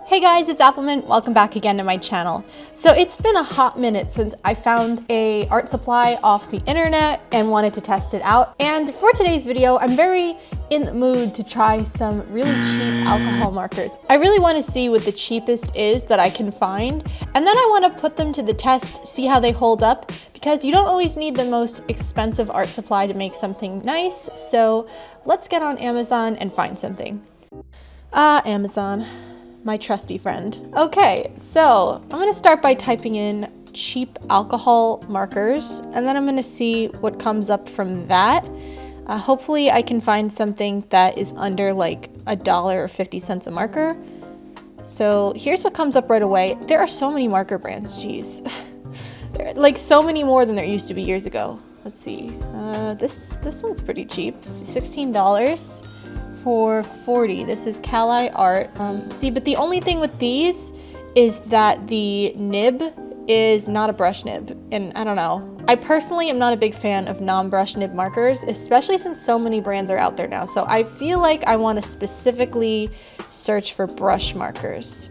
Hey guys, it's Appleminte. Welcome back again to my channel. So it's been a hot minute since I found a art supply off the internet and wanted to test it out. And for today's video, I'm very in the mood to try some really cheap alcohol markers. I really want to see what the cheapest is that I can find, and then I want to put them to the test, see how they hold up, because you don't always need the most expensive art supply to make something nice. So let's get on Amazon and find something. Amazon. My trusty friend. Okay, so I'm gonna start by typing in cheap alcohol markers, and then I'm gonna see what comes up from that. Hopefully I can find something that is under like $1 or 50 cents a marker. So here's what comes up right away. There are so many marker brands, geez. There are like so many more than there used to be years ago. Let's see, this one's pretty cheap, $16. For 40. This is Cali Art. See, but the only thing with these is that the nib is not a brush nib, and I don't know. I personally am not a big fan of non-brush nib markers, especially since so many brands are out there now. So I feel like I want to specifically search for brush markers.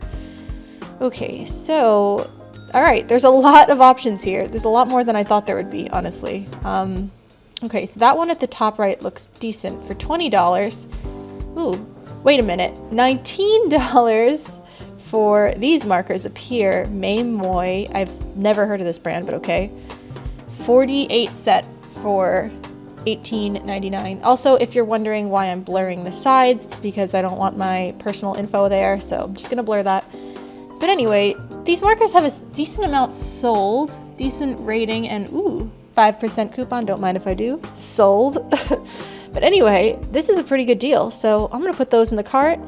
Okay, so, all right, there's a lot of options here. There's a lot more than I thought there would be, honestly. Okay, so that one at the top right looks decent for $20. Ooh, wait a minute, $19 for these markers up here. May Moy, I've never heard of this brand, but okay. 48 set for $18.99. Also, if you're wondering why I'm blurring the sides, it's because I don't want my personal info there, so I'm just gonna blur that. But anyway, these markers have a decent amount sold, decent rating, and ooh, 5% coupon, don't mind if I do, sold. But anyway, this is a pretty good deal, so I'm gonna put those in the cart.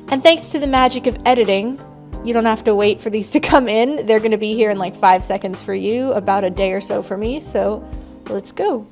And thanks to the magic of editing, you don't have to wait for these to come in. They're gonna be here in like 5 seconds for you, about a day or so for me, so let's go.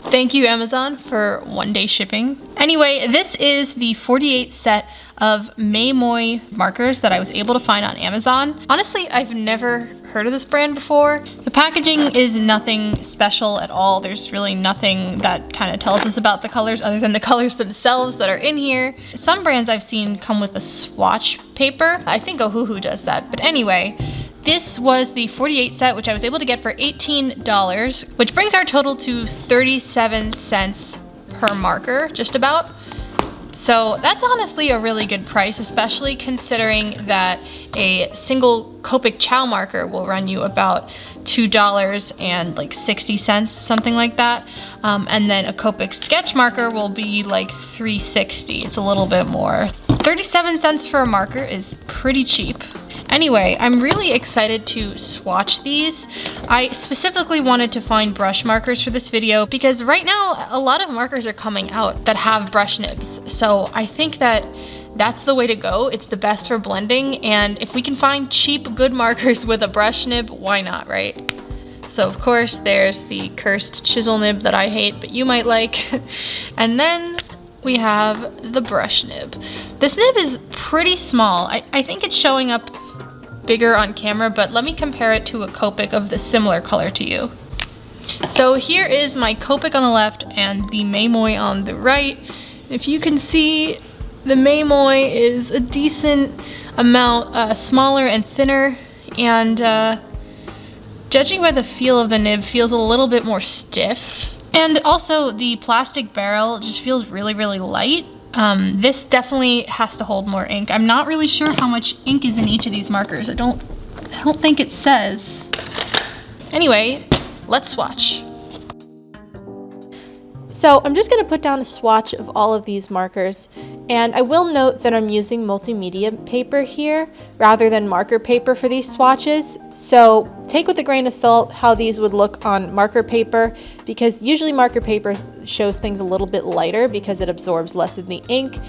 Thank you, Amazon, for 1-day shipping. Anyway, this is the 48 set of May Moy markers that I was able to find on Amazon. Honestly, I've never heard of this brand before. The packaging is nothing special at all. There's really nothing that kind of tells us about the colors other than the colors themselves that are in here. Some brands I've seen come with a swatch paper. I think Ohuhu does that, but anyway, this was the 48 set, which I was able to get for $18, which brings our total to 37 cents per marker, just about. So that's honestly a really good price, especially considering that a single Copic Chow marker will run you about $2 and like 60 cents, something like that. And then a Copic sketch marker will be like $3.60. It's a little bit more. 37 cents for a marker is pretty cheap. Anyway, I'm really excited to swatch these. I specifically wanted to find brush markers for this video because right now a lot of markers are coming out that have brush nibs. So I think that that's the way to go. It's the best for blending, and if we can find cheap, good markers with a brush nib, why not, right? So of course there's the cursed chisel nib that I hate, but you might like. And then we have the brush nib. This nib is pretty small. I think it's showing up bigger on camera, but let me compare it to a Copic of the similar color to you. So here is my Copic on the left and the May Moy on the right. If you can see, the May Moy is a decent amount smaller and thinner, and judging by the feel of the nib, feels a little bit more stiff. And also the plastic barrel just feels really, really light. This definitely has to hold more ink. I'm not really sure how much ink is in each of these markers. I don't think it says. Anyway, let's swatch. So I'm just gonna put down a swatch of all of these markers, and I will note that I'm using multimedia paper here rather than marker paper for these swatches. So take with a grain of salt how these would look on marker paper, because usually marker paper shows things a little bit lighter because it absorbs less of the ink.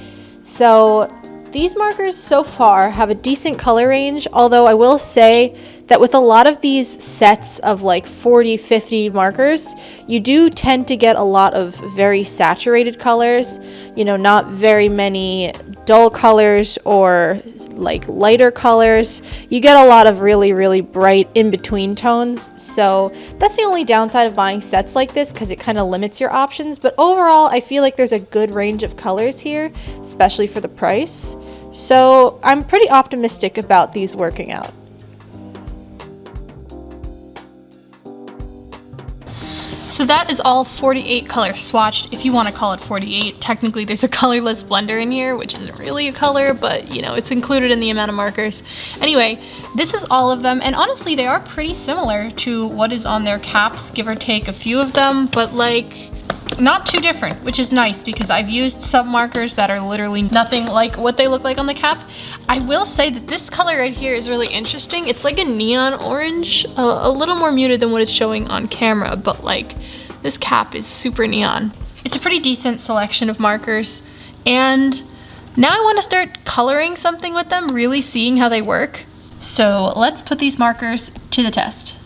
So these markers so far have a decent color range, although I will say that with a lot of these sets of like 40, 50 markers, you do tend to get a lot of very saturated colors, you know, not very many dull colors or like lighter colors. You get a lot of really, really bright in-between tones. So that's the only downside of buying sets like this, because it kind of limits your options. But overall, I feel like there's a good range of colors here, especially for the price. So I'm pretty optimistic about these working out. So that is all 48 colors swatched, if you want to call it 48. Technically there's a colorless blender in here, which isn't really a color, but you know, it's included in the amount of markers. Anyway, this is all of them, and honestly they are pretty similar to what is on their caps, give or take a few of them, but like not too different, which is nice because I've used some markers that are literally nothing like what they look like on the cap. I will say that this color right here is really interesting. It's like a neon orange, a little more muted than what it's showing on camera, but like this cap is super neon. It's a pretty decent selection of markers, and now I want to start coloring something with them, really seeing how they work. So let's put these markers to the test.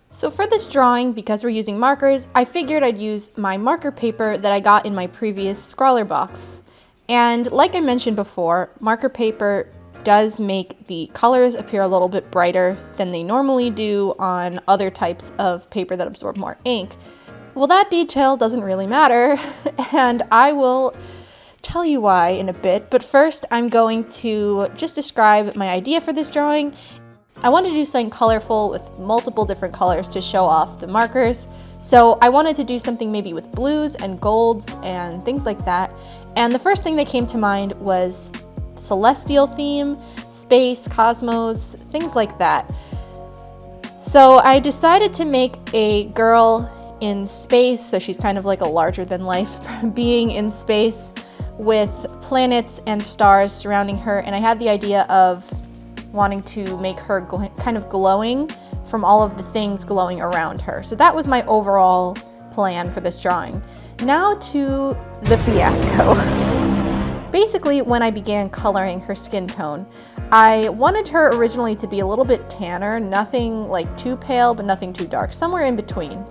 So for this drawing, because we're using markers, I figured I'd use my marker paper that I got in my previous Scrawler box. And like I mentioned before, marker paper does make the colors appear a little bit brighter than they normally do on other types of paper that absorb more ink. Well, that detail doesn't really matter, and I will tell you why in a bit, but first I'm going to just describe my idea for this drawing. I wanted to do something colorful with multiple different colors to show off the markers. So I wanted to do something maybe with blues and golds and things like that. And the first thing that came to mind was celestial theme, space, cosmos, things like that. So I decided to make a girl in space, so she's kind of like a larger than life being in space with planets and stars surrounding her. And I had the idea of wanting to make her kind of glowing from all of the things glowing around her. So that was my overall plan for this drawing. Now to the fiasco. Basically, when I began coloring her skin tone, I wanted her originally to be a little bit tanner, nothing like too pale, but nothing too dark, somewhere in between.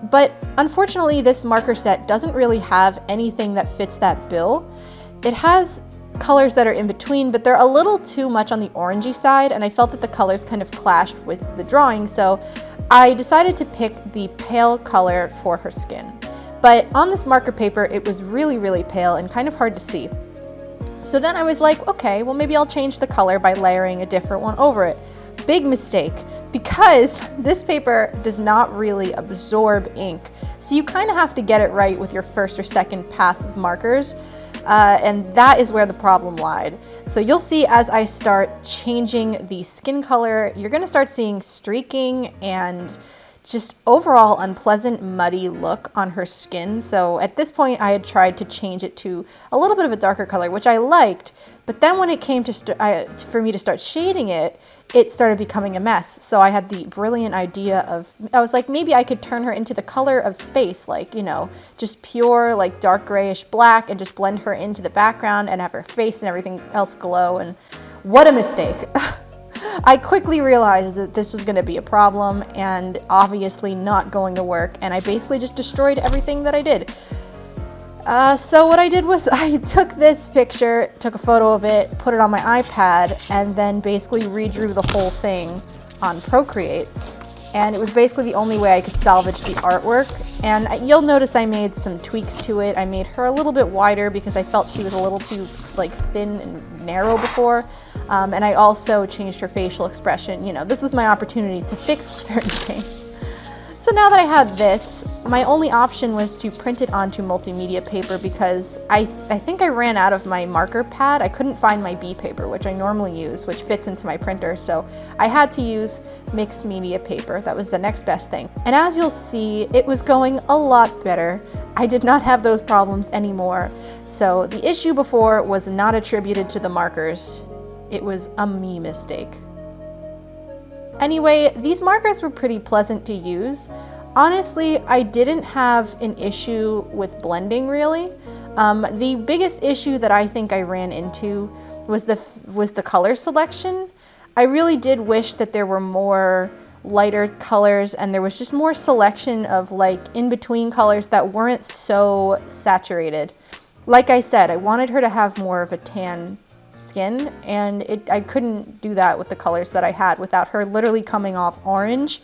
But unfortunately, this marker set doesn't really have anything that fits that bill. It has colors that are in between, but they're a little too much on the orangey side, and I felt that the colors kind of clashed with the drawing, so I decided to pick the pale color for her skin. But on this marker paper, it was really, really pale and kind of hard to see. So then I was like, okay, well maybe I'll change the color by layering a different one over it. Big mistake, because this paper does not really absorb ink, so you kind of have to get it right with your first or second pass of markers. And that is where the problem lied. So you'll see as I start changing the skin color, you're gonna start seeing streaking and just overall unpleasant, muddy look on her skin. So at this point, I had tried to change it to a little bit of a darker color, which I liked, but then when it came to for me to start shading it, it started becoming a mess. So I had the brilliant idea of, I was like, maybe I could turn her into the color of space, like, you know, just pure, like dark grayish black, and just blend her into the background and have her face and everything else glow. And what a mistake. I quickly realized that this was going to be a problem and obviously not going to work, and I basically just destroyed everything that I did. So what I did was I took this picture, took a photo of it, put it on my iPad, and then basically redrew the whole thing on Procreate. And it was basically the only way I could salvage the artwork. And you'll notice I made some tweaks to it. I made her a little bit wider because I felt she was a little too like thin and narrow before. And I also changed her facial expression. You know, this was my opportunity to fix certain things. So now that I had this, my only option was to print it onto multimedia paper because I think I ran out of my marker pad. I couldn't find my B paper, which I normally use, which fits into my printer. So I had to use mixed media paper. That was the next best thing. And as you'll see, it was going a lot better. I did not have those problems anymore. So the issue before was not attributed to the markers. It was a me mistake. Anyway, these markers were pretty pleasant to use. Honestly, I didn't have an issue with blending really. The biggest issue that I think I ran into was the color selection. I really did wish that there were more lighter colors and there was just more selection of like in-between colors that weren't so saturated. Like I said, I wanted her to have more of a tan skin, and I couldn't do that with the colors that I had without her literally coming off orange.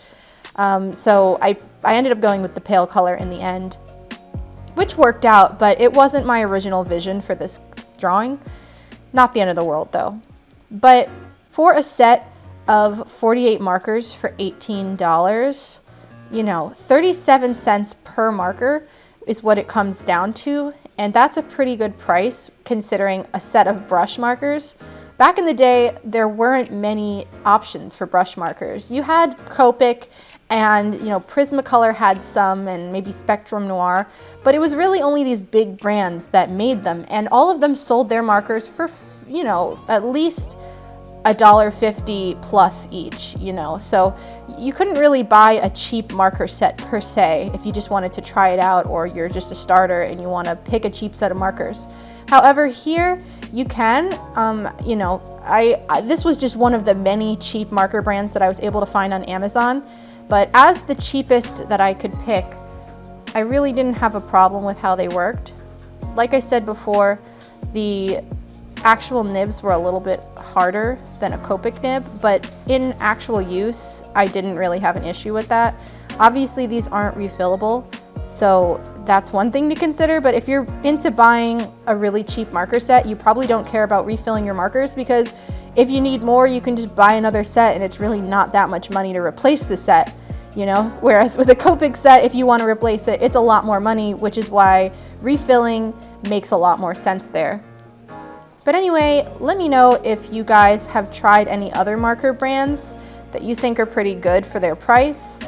So I ended up going with the pale color in the end, which worked out, but it wasn't my original vision for this drawing. Not the end of the world though. But for a set of 48 markers for $18, you know, 37 cents per marker is what it comes down to. And that's a pretty good price considering a set of brush markers. Back in the day, there weren't many options for brush markers. You had Copic and, you know, Prismacolor had some, and maybe Spectrum Noir, but it was really only these big brands that made them, and all of them sold their markers for, you know, at least $1.50 plus each, you know, so you couldn't really buy a cheap marker set per se if you just wanted to try it out, or you're just a starter and you want to pick a cheap set of markers. However, here you can, you know, this was just one of the many cheap marker brands that I was able to find on Amazon, but as the cheapest that I could pick, I really didn't have a problem with how they worked. Like I said before, the actual nibs were a little bit harder than a Copic nib, but in actual use, I didn't really have an issue with that. Obviously, these aren't refillable, so that's one thing to consider, but if you're into buying a really cheap marker set, you probably don't care about refilling your markers, because if you need more, you can just buy another set, and it's really not that much money to replace the set, you know? Whereas with a Copic set, if you want to replace it, it's a lot more money, which is why refilling makes a lot more sense there. But anyway, let me know if you guys have tried any other marker brands that you think are pretty good for their price.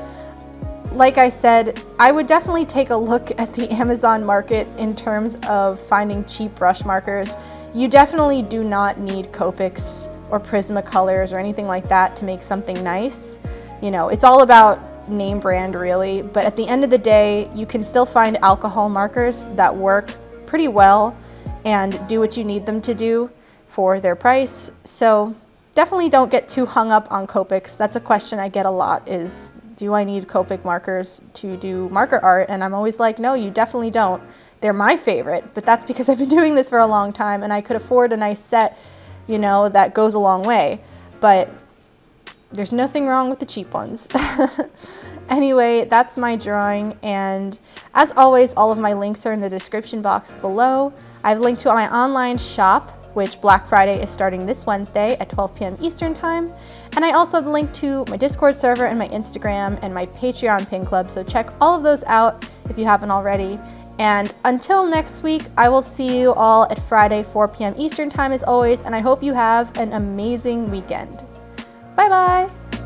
Like I said, I would definitely take a look at the Amazon market in terms of finding cheap brush markers. You definitely do not need Copics or Prismacolors or anything like that to make something nice. You know, it's all about name brand really, but at the end of the day, you can still find alcohol markers that work pretty well and do what you need them to do for their price. So definitely don't get too hung up on Copics. That's a question I get a lot, is do I need Copic markers to do marker art? And I'm always like, no, you definitely don't. They're my favorite, but that's because I've been doing this for a long time and I could afford a nice set, you know, that goes a long way. But there's nothing wrong with the cheap ones. Anyway, that's my drawing, and as always, all of my links are in the description box below. I've linked to my online shop, which Black Friday is starting this Wednesday at 12 p.m. Eastern Time. And I also have linked to my Discord server and my Instagram and my Patreon pin club, so check all of those out if you haven't already. And until next week, I will see you all at Friday, 4 p.m. Eastern Time as always, and I hope you have an amazing weekend. Bye bye!